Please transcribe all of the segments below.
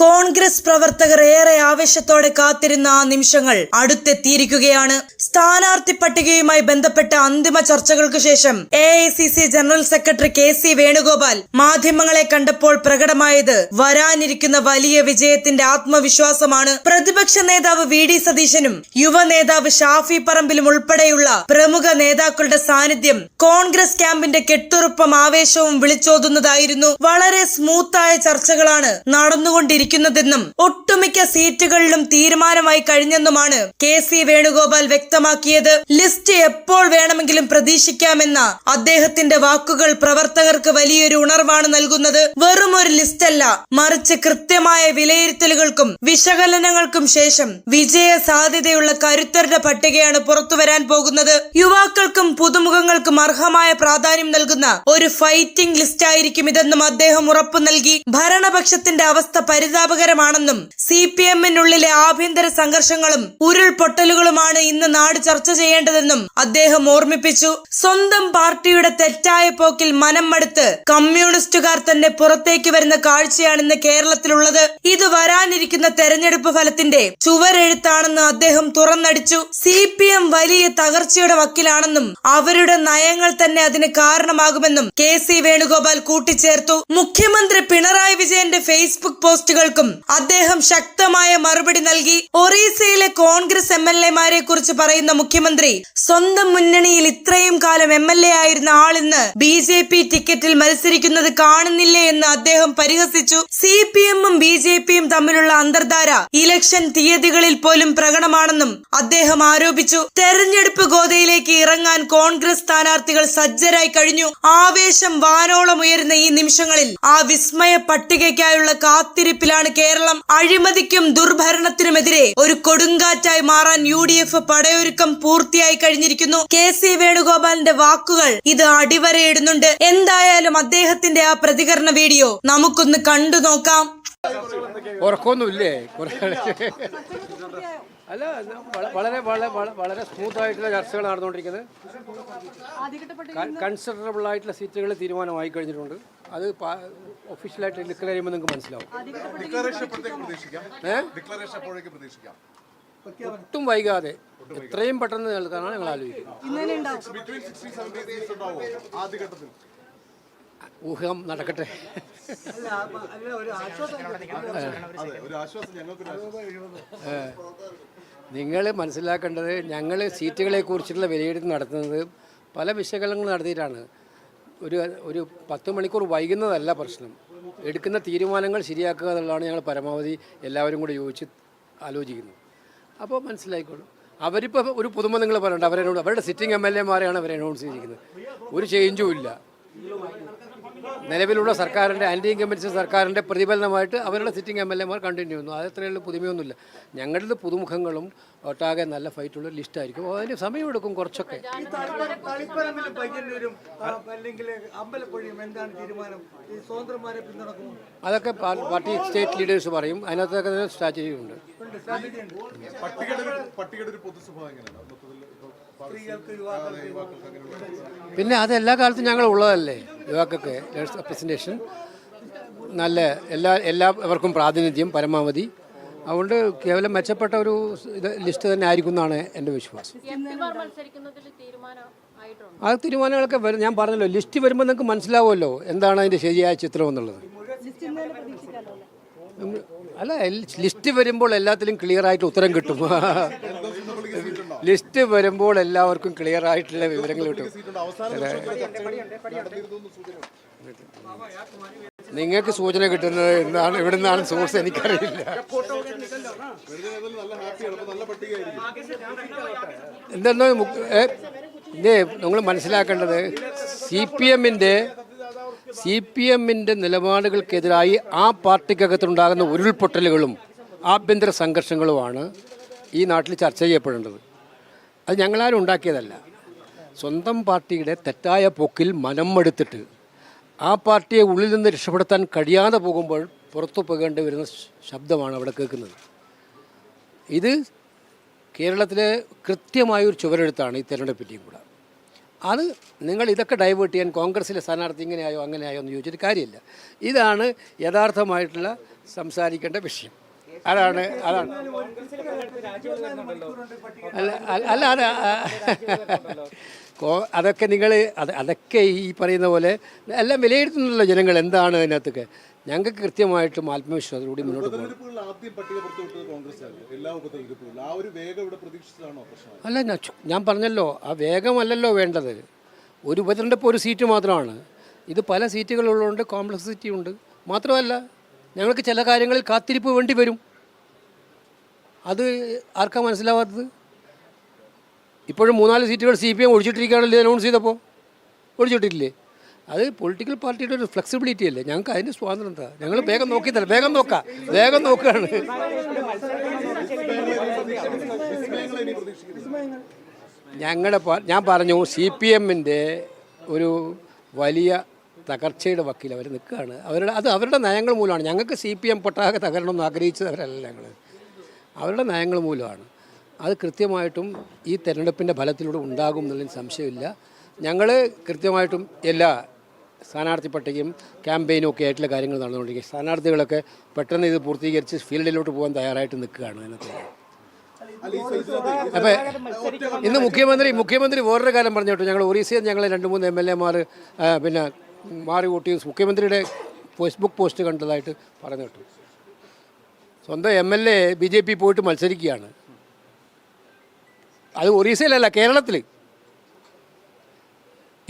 കോൺഗ്രസ് പ്രവർത്തകർ ഏറെ ആവേശത്തോടെ കാത്തിരുന്ന ആ നിമിഷങ്ങൾ അടുത്തെത്തിയിരിക്കുകയാണ്. സ്ഥാനാർത്ഥി പട്ടികയുമായി ബന്ധപ്പെട്ട അന്തിമ ചർച്ചകൾക്ക് ശേഷം AICC general secretary KC Venugopal മാധ്യമങ്ങളെ കണ്ടപ്പോൾ പ്രകടമായത് വരാനിരിക്കുന്ന വലിയ വിജയത്തിന്റെ ആത്മവിശ്വാസമാണ്. പ്രതിപക്ഷ നേതാവ് VD സതീശനും യുവ നേതാവ് ഷാഫി പറമ്പിലും ഉൾപ്പെടെയുള്ള പ്രമുഖ നേതാക്കളുടെ സാന്നിധ്യം കോൺഗ്രസ് ക്യാമ്പിന്റെ കെട്ടുറപ്പും ആവേശവും വിളിച്ചോതുന്നതായിരുന്നു. വളരെ സ്മൂത്തായ ചർച്ചകളാണ് നടന്നുകൊണ്ടിരിക്കുന്നതെന്നും ഒട്ടുമിക്ക സീറ്റുകളിലും തീരുമാനമായി കഴിഞ്ഞെന്നുമാണ് KC വേണുഗോപാൽ വ്യക്തമാക്കിയത്. ലിസ്റ്റ് എപ്പോൾ വേണമെങ്കിലും പ്രതീക്ഷിക്കാമെന്ന അദ്ദേഹത്തിന്റെ വാക്കുകൾ പ്രവർത്തകർക്ക് വലിയൊരു ഉണർവാണ് നൽകുന്നത്. വെറും ഒരു ലിസ്റ്റ് അല്ല, മറിച്ച് കൃത്യമായ വിലയിരുത്തലുകൾക്കും വിശകലനങ്ങൾക്കും ശേഷം വിജയ സാധ്യതയുള്ള കരുത്തരുടെ പട്ടികയാണ് പുറത്തുവരാൻ പോകുന്നത്. യുവാക്കൾക്കും പുതുമുഖങ്ങൾക്കും അർഹമായ പ്രാധാന്യം നൽകുന്ന ഒരു ഫൈറ്റിംഗ് ലിസ്റ്റ് ആയിരിക്കും ഇതെന്നും അദ്ദേഹം ഉറപ്പു നൽകി. ഭരണപക്ഷത്തിന്റെ അവസ്ഥ പരിതാപകരമാണെന്നും CPM-നുള്ളിലെ ആഭ്യന്തര സംഘർഷങ്ങളും ഉരുൾപൊട്ടലുകളുമാണ് ഇന്ന് നാട് ചർച്ച ചെയ്യേണ്ടതെന്നും അദ്ദേഹം ഓർമ്മിപ്പിച്ചു. സ്വന്തം പാർട്ടിയുടെ തെറ്റായ പോക്കിൽ മനം മടുത്ത് കമ്മ്യൂണിസ്റ്റുകാർ തന്നെ പുറത്തേക്ക് വരുന്ന കാഴ്ചയാണ് ഇന്ന് കേരളത്തിലുള്ളത്. ഇത് വരാനിരിക്കുന്ന തെരഞ്ഞെടുപ്പ് ഫലത്തിന്റെ ചുവരെഴുത്താണെന്ന് അദ്ദേഹം തുറന്നടിച്ചു. CPM വലിയ തകർച്ചയുടെ വക്കിലാണെന്നും അവരുടെ നയങ്ങൾ തന്നെ അതിന് കാരണമാകുമെന്നും KC വേണുഗോപാൽ കൂട്ടിച്ചേർത്തു. മുഖ്യമന്ത്രി പിണറായി വിജയന്റെ ഫേസ്ബുക്ക് പോസ്റ്റുകൾക്കും അദ്ദേഹം ശക്തമായ മറുപടി നൽകി. ഒറീസയിലെ കോൺഗ്രസ് MLA-മാരെ കുറിച്ച് പറയുന്ന മുഖ്യമന്ത്രി സ്വന്തം മുന്നണിയിൽ ഇത്രയും കാലം MLA ആയിരുന്ന ആളിന്ന് BJP ടിക്കറ്റിൽ മത്സരിക്കുന്നത് കാണുന്നില്ലേ എന്ന് അദ്ദേഹം പരിഹസിച്ചു. CPM-ഉം BJP-യും തമ്മിലുള്ള അന്തർധാര ഇലക്ഷൻ തീയതികളിൽ പോലും പ്രകടമാണെന്നും അദ്ദേഹം ആരോപിച്ചു. തെരഞ്ഞെടുപ്പ് ഗോതയിലേക്ക് ഇറങ്ങാൻ കോൺഗ്രസ് സ്ഥാനാർത്ഥികൾ സജ്ജരായി കഴിഞ്ഞു. ആവേശം വാനോളം ഉയരുന്ന ഈ നിമിഷങ്ങളിൽ ആ വിസ്മയ പട്ടികയ്ക്കായുള്ള കാത്തിരിപ്പിലാണ് കേരളം. അഴിമതിക്കും ദുർഭരണത്തിനുമെതിരെ ഒരു കൊടുങ്കാറ്റായി മാറാൻ UDF പടയൊരുക്കം പൂർത്തിയായി കഴിഞ്ഞിരിക്കുന്നു. KC വേണുഗോപാലിന്റെ വാക്കുകൾ ഇത് അടിവരയിടുന്നുണ്ട്. എന്തായാലും അദ്ദേഹത്തിന്റെ ആ പ്രതികരണ വീഡിയോ നമുക്കൊന്ന് കണ്ടു നോക്കാം. ഉറക്കമൊന്നുമില്ലേ? അല്ല, വളരെ വളരെ സ്മൂത്ത് ആയിട്ടുള്ള ചർച്ചകൾ നടന്നുകൊണ്ടിരിക്കുന്നത്. കൺസിഡറബിൾ ആയിട്ടുള്ള സീറ്റുകൾ തീരുമാനമായി കഴിഞ്ഞിട്ടുണ്ട്. അത് ഒഫീഷ്യലായിട്ട് ഡിക്ലെയർ ചെയ്യുമ്പോൾ നിങ്ങൾക്ക് മനസ്സിലാവും. ഒട്ടും വൈകാതെ എത്രയും പെട്ടെന്ന് നൽകാനാണ് ഞങ്ങൾ ആലോചിക്കുന്നത്. ഊഹം നടക്കട്ടെ. നിങ്ങൾ മനസ്സിലാക്കേണ്ടത്, ഞങ്ങൾ സീറ്റുകളെ കുറിച്ചുള്ള വിലയിരുത്തൽ നടത്തുന്നത് പല വിശകലനങ്ങൾ നടത്തിയിട്ടാണ്. ഒരു 10 മണിക്കൂർ വൈകുന്നതല്ല പ്രശ്നം. എടുക്കുന്ന തീരുമാനങ്ങൾ ശരിയാക്കുക എന്നുള്ളതാണ് ഞങ്ങൾ പരമാവധി എല്ലാവരും കൂടി യോജിച്ച് ആലോചിക്കുന്നത്. അപ്പോൾ മനസ്സിലായിക്കോളും. അവരിപ്പോൾ ഒരു പുതുമ നിങ്ങൾ പറയണ്ട, അവരുടെ സിറ്റിംഗ് MLA-മാരെയാണ് അവർ അനൗൺസ് ചെയ്തിരിക്കുന്നത്. ഒരു ചേഞ്ചും ഇല്ല. നിലവിലുള്ള സർക്കാരിൻ്റെ ആൻറ്റി ഇൻകംബൻസി സർക്കാരിൻ്റെ പ്രതിഫലനമായിട്ട് അവരുടെ സിറ്റിംഗ് MLA-മാർ കണ്ടിന്യൂ ചെയ്യുന്നു. അതത്രയുള്ള പുതുമയൊന്നുമില്ല. ഞങ്ങളുടെ പുതുമുഖങ്ങളും ഒട്ടാകെ നല്ല ഫൈറ്റുള്ള ലിസ്റ്റായിരിക്കും. അതിന് സമയമെടുക്കും കുറച്ചൊക്കെ. അതൊക്കെ പാർട്ടി സ്റ്റേറ്റ് ലീഡേഴ്സ് പറയും. അതിനകത്തൊക്കെ സ്ട്രാറ്റജി ഉണ്ട്. പിന്നെ അത് എല്ലാ കാലത്തും ഞങ്ങൾ ഉള്ളതല്ലേ. യുവാക്കൾക്ക് റെപ്രസെൻറ്റേഷൻ നല്ല എല്ലാവർക്കും പ്രാതിനിധ്യം പരമാവധി. അതുകൊണ്ട് കേവലം മെച്ചപ്പെട്ട ഒരു ലിസ്റ്റ് തന്നെ ആയിരിക്കും എന്നാണ് എൻ്റെ വിശ്വാസം. ആ തീരുമാനങ്ങളൊക്കെ വരും. ഞാൻ പറഞ്ഞല്ലോ, ലിസ്റ്റ് വരുമ്പോൾ നിങ്ങൾക്ക് മനസ്സിലാവുമല്ലോ എന്താണ് അതിൻ്റെ ശരിയായ ചിത്രം എന്നുള്ളത്. അല്ല, ലിസ്റ്റ് വരുമ്പോൾ എല്ലാത്തിലും ക്ലിയറായിട്ട് ഉത്തരം കിട്ടും. ലിസ്റ്റ് വരുമ്പോൾ എല്ലാവർക്കും ക്ലിയർ ആയിട്ടുള്ള വിവരങ്ങൾ കിട്ടും. നിങ്ങൾക്ക് സൂചന കിട്ടുന്നത് എന്താണ്, എവിടെ നിന്നാണ് സോഴ്സ് എനിക്കറിയില്ല. എന്തെന്നോ നിങ്ങൾ മനസ്സിലാക്കേണ്ടത്, CPM-ന്റെ നിലപാടുകൾക്കെതിരായി ആ പാർട്ടിക്കകത്തുണ്ടാകുന്ന ഉരുൾപൊട്ടലുകളും ആഭ്യന്തര സംഘർഷങ്ങളുമാണ് ഈ നാട്ടിൽ ചർച്ച ചെയ്യപ്പെടേണ്ടത്. അത് ഞങ്ങളാരും ഉണ്ടാക്കിയതല്ല. സ്വന്തം പാർട്ടിയുടെ തെറ്റായ പോക്കിൽ മനം മടുത്തിട്ട് ആ പാർട്ടിയെ ഉള്ളിൽ നിന്ന് രക്ഷപ്പെടുത്താൻ കഴിയാതെ പോകുമ്പോൾ പുറത്തു പോകേണ്ടി വരുന്ന ശബ്ദമാണ് അവിടെ കേൾക്കുന്നത്. ഇത് കേരളത്തിലെ കൃത്യമായൊരു ചുവരെഴുത്താണ് ഈ തെരഞ്ഞെടുപ്പിൻ്റെയും കൂടെ. അത് നിങ്ങൾ ഇതൊക്കെ ഡൈവേർട്ട് ചെയ്യാൻ കോൺഗ്രസിലെ സ്ഥാനാർത്ഥി ഇങ്ങനെയായോ അങ്ങനെയായോ എന്ന് ചോദിച്ചിട്ട് കാര്യമില്ല. ഇതാണ് യഥാർത്ഥമായിട്ടുള്ള സംസാരിക്കേണ്ട വിഷയം. അതാണ് അതാണ് അല്ല അല്ല അതൊക്കെ നിങ്ങൾ അതൊക്കെ ഈ പറയുന്ന പോലെ എല്ലാം വിലയിരുത്തുന്നല്ലോ ജനങ്ങൾ എന്താണ് അതിനകത്തൊക്കെ. ഞങ്ങൾക്ക് കൃത്യമായിട്ടും ആത്മവിശ്വാസത്തോടുകൂടി മുന്നോട്ട് പോകണം. അല്ല ഞാൻ പറഞ്ഞല്ലോ, ആ വേഗമല്ലല്ലോ വേണ്ടത്. ഒരു ഉപതെരഞ്ഞെടുപ്പ് ഒരു സീറ്റ് മാത്രമാണ്. ഇത് പല സീറ്റുകളുള്ളതുകൊണ്ട് കോംപ്ലക്സിറ്റി ഉണ്ട്. മാത്രമല്ല ഞങ്ങൾക്ക് ചില കാര്യങ്ങളിൽ കാത്തിരിപ്പ് വേണ്ടി വരും. അത് ആർക്കാ മനസ്സിലാവാത്തത്? ഇപ്പോഴും 3-4 സീറ്റുകൾ CPM ഒഴിച്ചിട്ടിരിക്കുകയാണല്ലോ അനൗൺസ് ചെയ്തപ്പോൾ. ഒഴിച്ചിട്ടില്ലേ? അത് പൊളിറ്റിക്കൽ പാർട്ടിയുടെ ഒരു ഫ്ലെക്സിബിലിറ്റി അല്ലേ. ഞങ്ങൾക്ക് അതിൻ്റെ സ്വാതന്ത്ര്യം എന്താ? ഞങ്ങൾ വേഗം നോക്കിയതല്ല, വേഗം നോക്കുകയാണ്. ഞാൻ പറഞ്ഞു CPMൻ്റെ ഒരു വലിയ തകർച്ചയുടെ വക്കീൽ അവർ നിൽക്കുകയാണ്. അവരുടെ നയങ്ങൾ മൂലമാണ്. ഞങ്ങൾക്ക് CPM പൊട്ടാകെ തകരണമെന്ന് ആഗ്രഹിച്ചവരല്ല ഞങ്ങൾ. അവരുടെ നയങ്ങൾ മൂലമാണ്. അത് കൃത്യമായിട്ടും ഈ തെരഞ്ഞെടുപ്പിൻ്റെ ഫലത്തിലൂടെ ഉണ്ടാകും എന്നുള്ളതിന് സംശയമില്ല. ഞങ്ങൾ കൃത്യമായിട്ടും എല്ലാ സ്ഥാനാർത്ഥി പട്ടികയും ക്യാമ്പയിനും ഒക്കെ ആയിട്ടുള്ള കാര്യങ്ങൾ നടന്നുകൊണ്ടിരിക്കുക. സ്ഥാനാർത്ഥികളൊക്കെ പെട്ടെന്ന് ഇത് പൂർത്തീകരിച്ച് ഫീൽഡിലോട്ട് പോകാൻ തയ്യാറായിട്ട് നിൽക്കുകയാണ്. അതിനകത്ത് അപ്പോൾ ഇന്ന് മുഖ്യമന്ത്രി വേറൊരു കാര്യം പറഞ്ഞു കേട്ടോ. ഞങ്ങൾ ഒറീസയിൽ ഞങ്ങൾ 2-3 MLA-മാർ പിന്നെ മാറി വോട്ട് മുഖ്യമന്ത്രിയുടെ ഫേസ്ബുക്ക് പോസ്റ്റ് കണ്ടതായിട്ട് പറഞ്ഞു കേട്ടു. സ്വന്തം MLA BJP പോയിട്ട് മത്സരിക്കുകയാണ്. അത് ഒറീസയിലല്ല, കേരളത്തിൽ.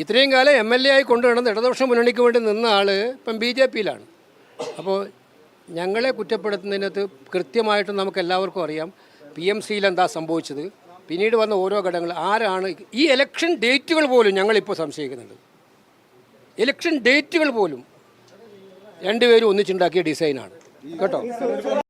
ഇത്രയും കാലം MLA ആയി കൊണ്ടുവരുന്നത് ഇടതുപക്ഷ മുന്നണിക്ക് വേണ്ടി നിന്ന ആൾ ഇപ്പം BJP-യിലാണ്. അപ്പോൾ ഞങ്ങളെ കുറ്റപ്പെടുത്തുന്നതിനകത്ത് കൃത്യമായിട്ടും നമുക്ക് എല്ലാവർക്കും അറിയാം PMC-യിൽ എന്താ സംഭവിച്ചത്, പിന്നീട് വന്ന ഓരോ ഘടകങ്ങൾ ആരാണ്. ഈ ഇലക്ഷൻ ഡേറ്റുകൾ പോലും ഞങ്ങളിപ്പോൾ സംശയിക്കുന്നുണ്ട്. ഇലക്ഷൻ ഡേറ്റുകൾ പോലും രണ്ടുപേരും ഒന്നിച്ചുണ്ടാക്കിയ ഡിസൈനാണ് കേട്ടോ.